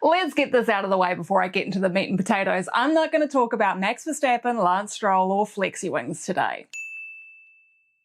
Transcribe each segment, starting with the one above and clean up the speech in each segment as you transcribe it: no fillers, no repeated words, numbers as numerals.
Let's get this out of the way before I get into the meat and potatoes. I'm not going to talk about Max Verstappen, Lance Stroll or Flexi-wings today.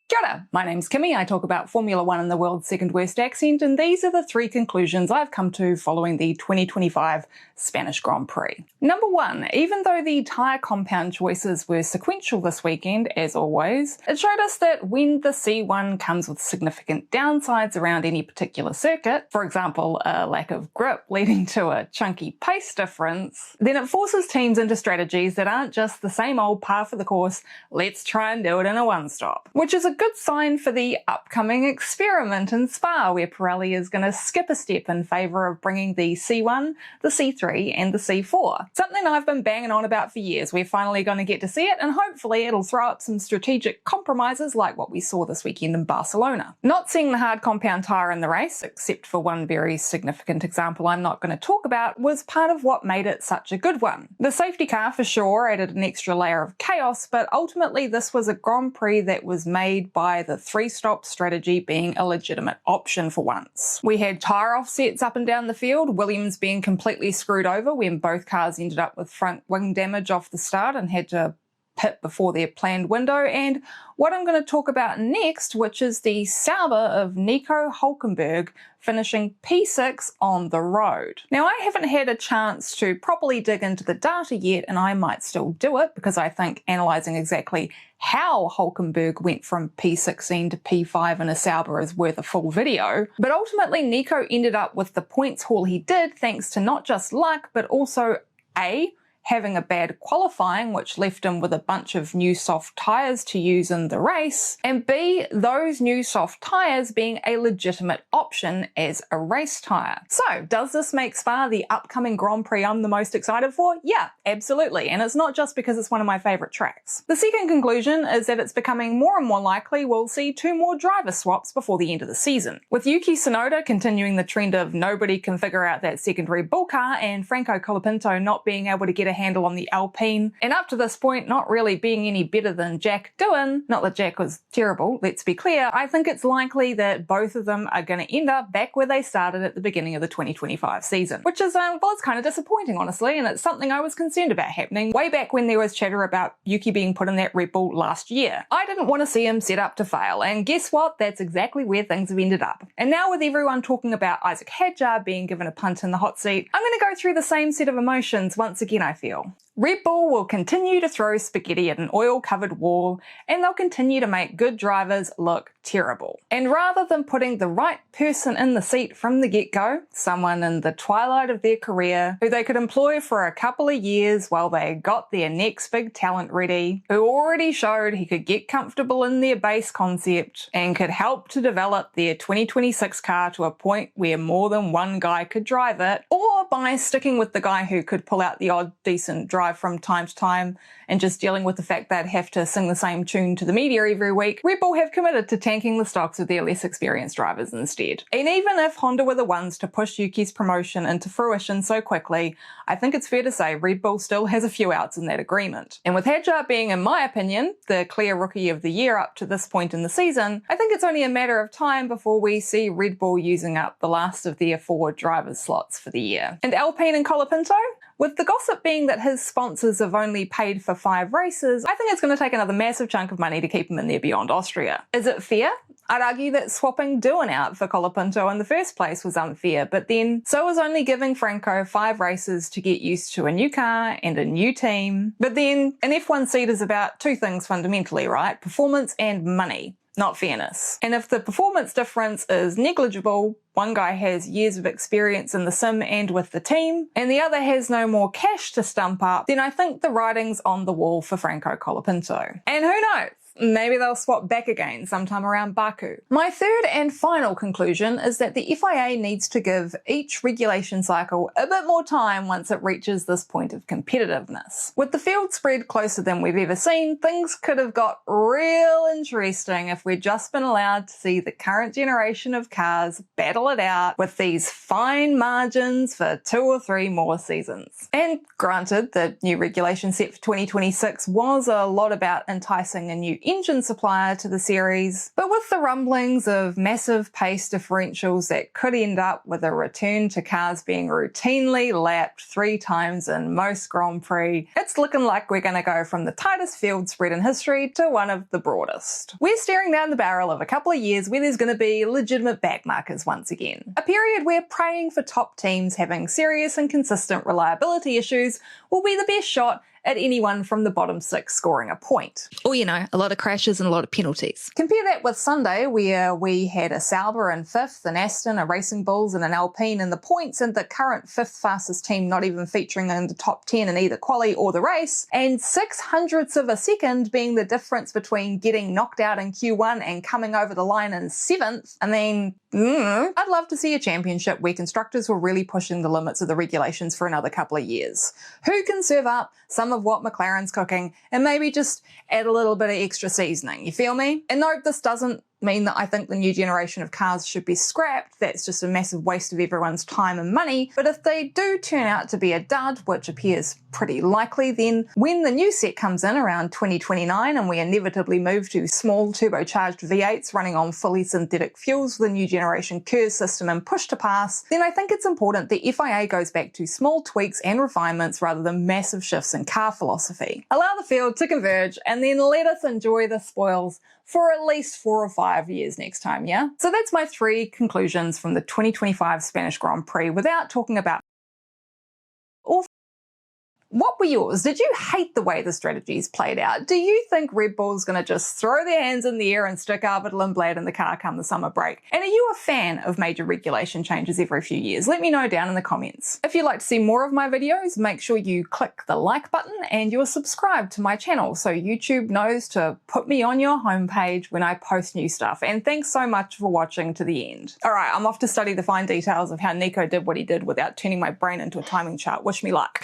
Kia ora, my name's Kimmy, I talk about Formula 1 in the world's second worst accent, and these are the 3 conclusions I've come to following the 2025 Spanish Grand Prix. Number 1, even though the tyre compound choices were sequential this weekend, as always, it showed us that when the C1 comes with significant downsides around any particular circuit, for example a lack of grip leading to a chunky pace difference, then it forces teams into strategies that aren't just the same old par for the course, let's try and do it in a one-stop. Which is a good sign for the upcoming experiment in Spa, where Pirelli is going to skip a step in favour of bringing the C1, the C3 and the C4. Something I've been banging on about for years. We're finally going to get to see it, and hopefully it'll throw up some strategic compromises like what we saw this weekend in Barcelona. Not seeing the hard compound tyre in the race, except for one very significant example I'm not going to talk about, was part of what made it such a good one. The safety car for sure added an extra layer of chaos, but ultimately this was a Grand Prix that was made by the 3-stop strategy being a legitimate option for once. We had tyre offsets up and down the field, Williams being completely screwed over when both cars ended up with front wing damage off the start and had to pit before their planned window, and what I'm going to talk about next, which is the Sauber of Nico Hülkenberg finishing P6 on the road. Now, I haven't had a chance to properly dig into the data yet, and I might still do it because I think analysing exactly how Hülkenberg went from P16 to P5 in a Sauber is worth a full video. But ultimately, Nico ended up with the points haul he did thanks to not just luck, but also A, having a bad qualifying, which left him with a bunch of new soft tyres to use in the race, and B, those new soft tyres being a legitimate option as a race tyre. So, does this make Spa the upcoming Grand Prix I'm the most excited for? Yeah, absolutely, and it's not just because it's one of my favourite tracks. The second conclusion is that it's becoming more and more likely we'll see 2 more driver swaps before the end of the season. With Yuki Tsunoda continuing the trend of nobody can figure out that second Red Bull car, and Franco Colapinto not being able to get a handle on the Alpine, and up to this point not really being any better than Jack Doohan, not that Jack was terrible, let's be clear, I think it's likely that both of them are going to end up back where they started at the beginning of the 2025 season. Which is, well, it's kind of disappointing honestly, and it's something I was concerned about happening way back when there was chatter about Yuki being put in that Red Bull last year. I didn't want to see him set up to fail, and guess what? That's exactly where things have ended up. And now with everyone talking about Isaac Hadjar being given a punt in the hot seat, I'm going to go through the same set of emotions once again, I feel. Red Bull will continue to throw spaghetti at an oil-covered wall, and they'll continue to make good drivers look terrible. And rather than putting the right person in the seat from the get-go, someone in the twilight of their career, who they could employ for a couple of years while they got their next big talent ready, who already showed he could get comfortable in their base concept and could help to develop their 2026 car to a point where more than one guy could drive it, or by sticking with the guy who could pull out the odd decent drive from time to time and just dealing with the fact they'd have to sing the same tune to the media every week, Red Bull have committed to tanking the stocks of their less experienced drivers instead. And even if Honda were the ones to push Yuki's promotion into fruition so quickly, I think it's fair to say Red Bull still has a few outs in that agreement. And with Hadjar being, in my opinion, the clear Rookie of the Year up to this point in the season, I think it's only a matter of time before we see Red Bull using up the last of their 4 drivers slots for the year. And Alpine and Colapinto? With the gossip being that his sponsors have only paid for 5 races, I think it's going to take another massive chunk of money to keep him in there beyond Austria. Is it fair? I'd argue that swapping Doohan out for Colapinto in the first place was unfair, but then so was only giving Franco 5 races to get used to a new car and a new team. But then an F1 seat is about 2 things fundamentally, right? Performance and money, not fairness. And if the performance difference is negligible, one guy has years of experience in the sim and with the team, and the other has no more cash to stump up, then I think the writing's on the wall for Franco Colapinto. And who knows? Maybe they'll swap back again sometime around Baku. My third and final conclusion is that the FIA needs to give each regulation cycle a bit more time once it reaches this point of competitiveness. With the field spread closer than we've ever seen, things could have got real interesting if we'd just been allowed to see the current generation of cars battle it out with these fine margins for 2 or 3 more seasons. And granted, the new regulation set for 2026 was a lot about enticing a new engine supplier to the series. But with the rumblings of massive pace differentials that could end up with a return to cars being routinely lapped 3 times in most Grand Prix, it's looking like we're going to go from the tightest field spread in history to one of the broadest. We're staring down the barrel of a couple of years where there's going to be legitimate backmarkers once again. A period where praying for top teams having serious and consistent reliability issues will be the best shot at anyone from the bottom 6 scoring a point. Or, you know, a lot of crashes and a lot of penalties. Compare that with Sunday, where we had a Sauber in 5th, an Aston, a Racing Bulls and an Alpine in the points, and the current 5th fastest team not even featuring in the top 10 in either quali or the race, and 0.06 of a second being the difference between getting knocked out in Q1 and coming over the line in 7th. I mean, I'd love to see a championship where constructors were really pushing the limits of the regulations for another couple of years. Who can serve up some of what McLaren's cooking and maybe just add a little bit of extra seasoning, you feel me? And no, this doesn't mean that I think the new generation of cars should be scrapped. That's just a massive waste of everyone's time and money. But if they do turn out to be a dud, which appears pretty likely, then when the new set comes in around 2029 and we inevitably move to small turbocharged V8s running on fully synthetic fuels with the new generation KERS system and push to pass, then I think it's important the FIA goes back to small tweaks and refinements rather than massive shifts in car philosophy. Allow the field to converge and then let us enjoy the spoils for at least 4 or 5 years next time, yeah? So that's my 3 conclusions from the 2025 Spanish Grand Prix without talking about What were yours? Did you hate the way the strategies played out? Do you think Red Bull's going to just throw their hands in the air and stick Arbitl and Blade in the car come the summer break? And are you a fan of major regulation changes every few years? Let me know down in the comments. If you'd like to see more of my videos, make sure you click the like button and you're subscribed to my channel so YouTube knows to put me on your homepage when I post new stuff. And thanks so much for watching to the end. Alright, I'm off to study the fine details of how Nico did what he did without turning my brain into a timing chart. Wish me luck.